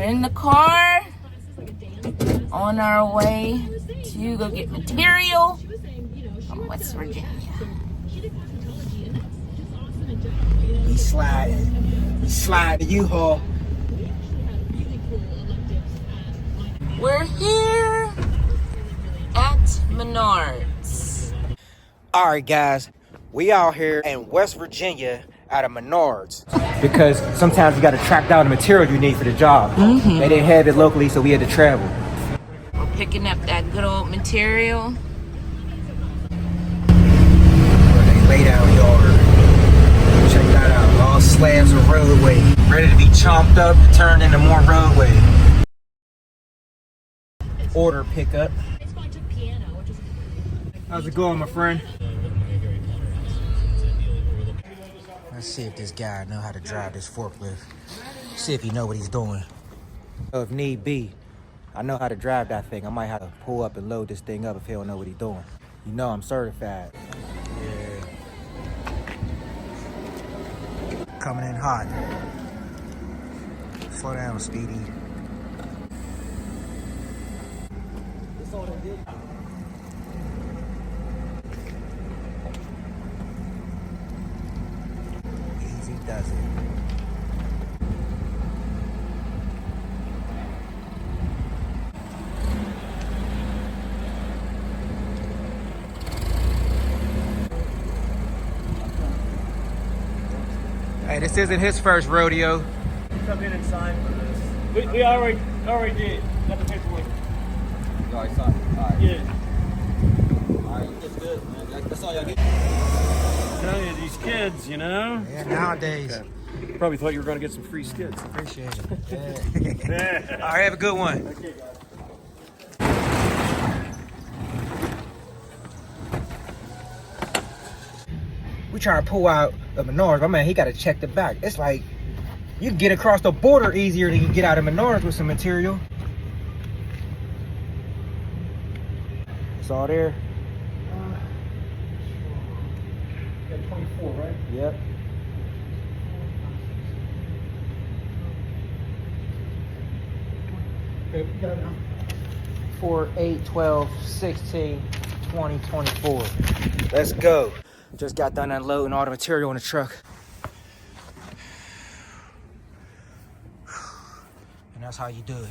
in the car on our way to go get material from West Virginia. We slide the U-Haul. We're here at Menards. All right, guys, we out here in West Virginia at a Menards because sometimes you got to track down the material you need for the job. They didn't have it locally, so we had to travel. We're picking up that good old material. They lay down yard. Check that out. All slabs of roadway, ready to be chomped up and turned into more roadway. Order pickup. How's it going, my friend? Let's see if this guy know how to drive this forklift. See if he know what he's doing. If need be, I know how to drive that thing. I might have to pull up and load this thing up if he don't know what he's doing. You know I'm certified. Yeah. Coming in hot. Slow down, Speedy. Easy does it. Hey, this isn't his first rodeo. Come in and sign for this. We already did. Got the paperwork. You already signed? All right. Yeah. All right, that's good, man. That's all y'all get. I tell you, these kids, you know? Yeah, nowadays. Probably thought you were going to get some free skids. Appreciate it. Yeah. All right, have a good one. Okay, guys. We trying to pull out the Menards, but man, he got to check the back. It's like you can get across the border easier than you get out of Menards with some material. It's all there. You got 24, right? Yep. Okay, we got it now. 4, 8, 12, 16, 20, 24. Let's go. Just got done unloading all the material in the truck. And that's how you do it.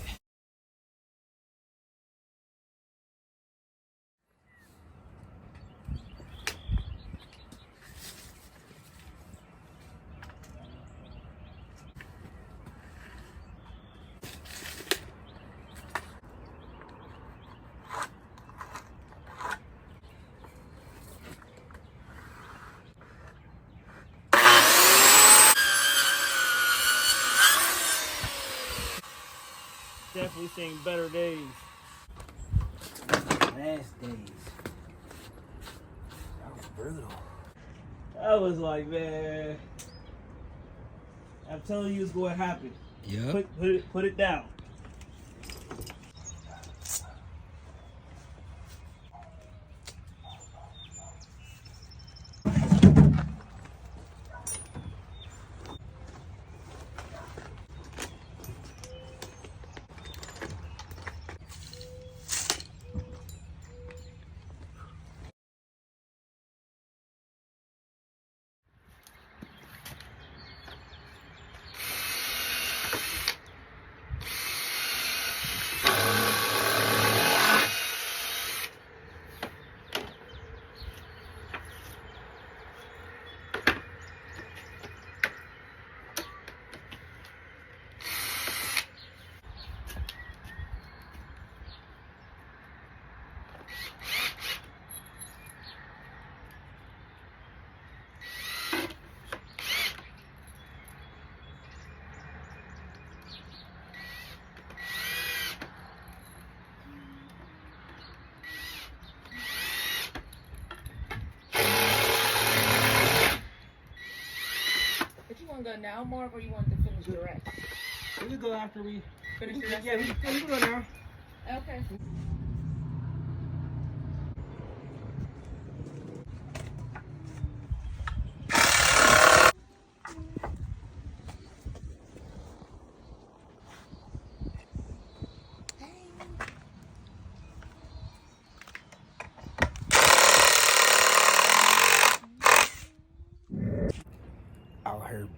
Definitely seeing better days. Last days. That was brutal. I was like, man, I'm telling you it's going to happen. Yeah. Put it down. want to go now, Mark, or you want to finish the rest? We can go after we Finish the rest? Yeah, we can go now. Okay.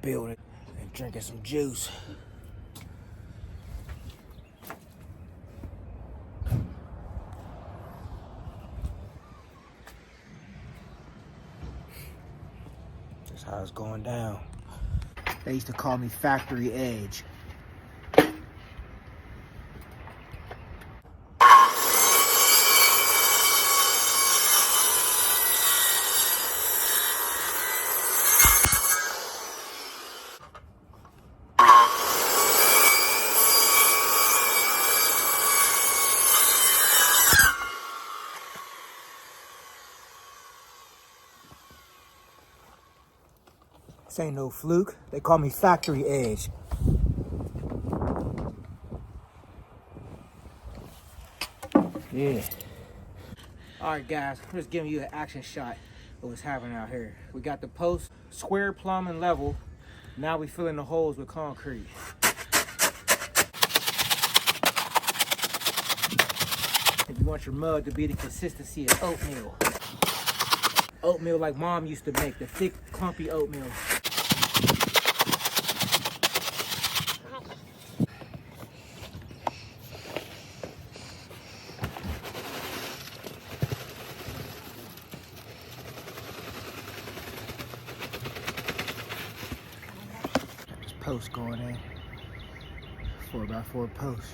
building and drinking some juice. That's how it's going down. They used to call me Factory Edge. This ain't no fluke. They call me Factory Edge. Yeah. All right, guys, I'm just giving you an action shot of what's happening out here. We got the post square, plumb, and level. Now we filling the holes with concrete. If you want your mud to be the consistency of oatmeal. Oatmeal like mom used to make, the thick, clumpy oatmeal. This post going in. 4x4 post.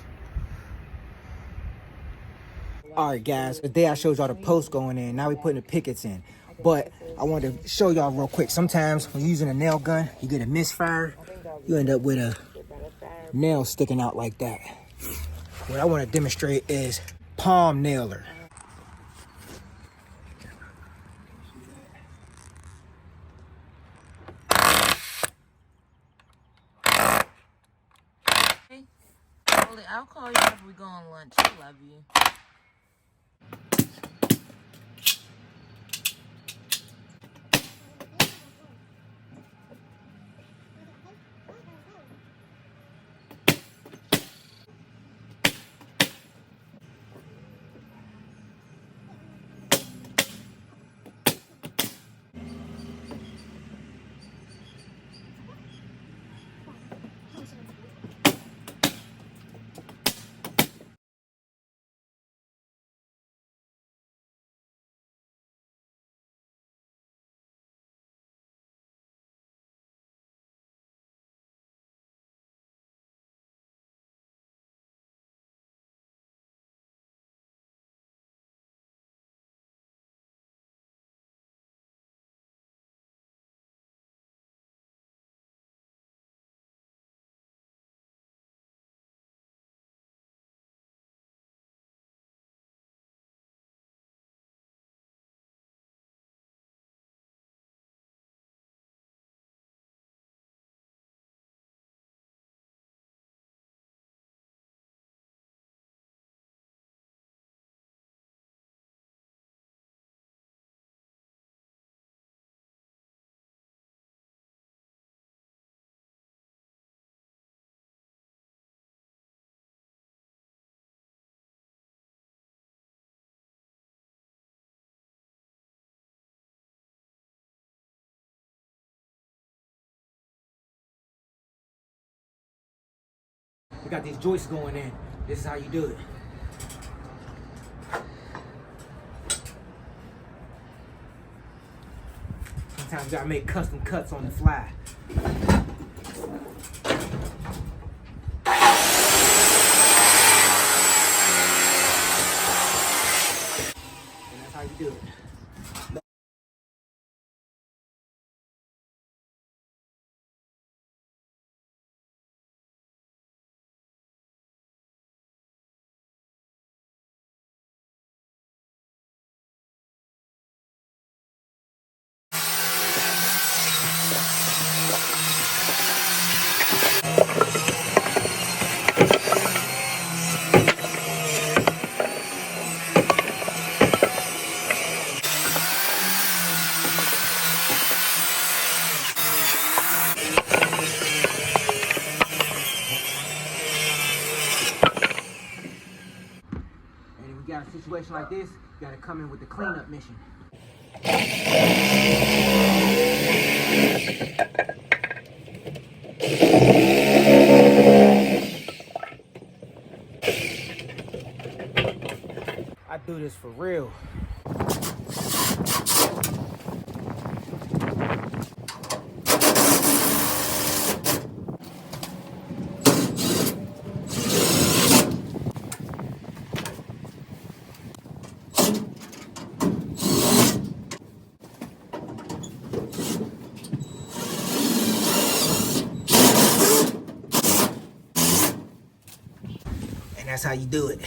All right, guys, today I showed y'all the post going in. Now we putting the pickets in. But I wanted to show y'all real quick. Sometimes when you're using a nail gun, you get a misfire. You end up with a nail sticking out like that. What I want to demonstrate is palm nailer. Hey, I'll call you after we go on lunch. I love you. We got these joists going in. This is how you do it. Sometimes you gotta make custom cuts on the fly. And that's how you do it. And if we got a situation like this, you gotta come in with the cleanup mission. this for real. And that's how you do it.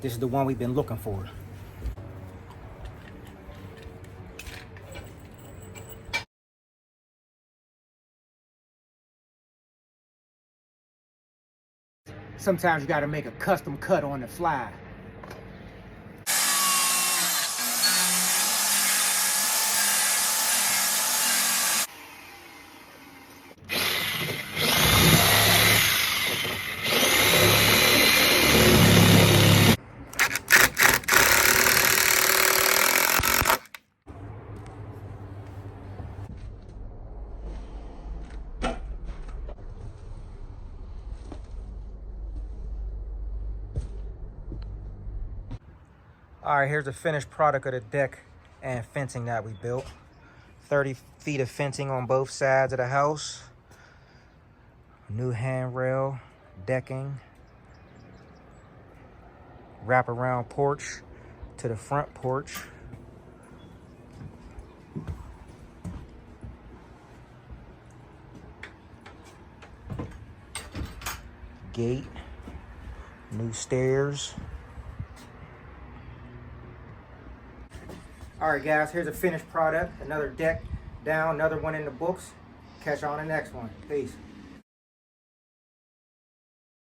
This is the one we've been looking for. Sometimes you gotta make a custom cut on the fly. All right, here's the finished product of the deck and fencing that we built. 30 feet of fencing on both sides of the house. New handrail, decking, wraparound porch to the front porch. Gate, new stairs. All right, guys, here's a finished product. Another deck down, another one in the books. Catch you on the next one. Peace.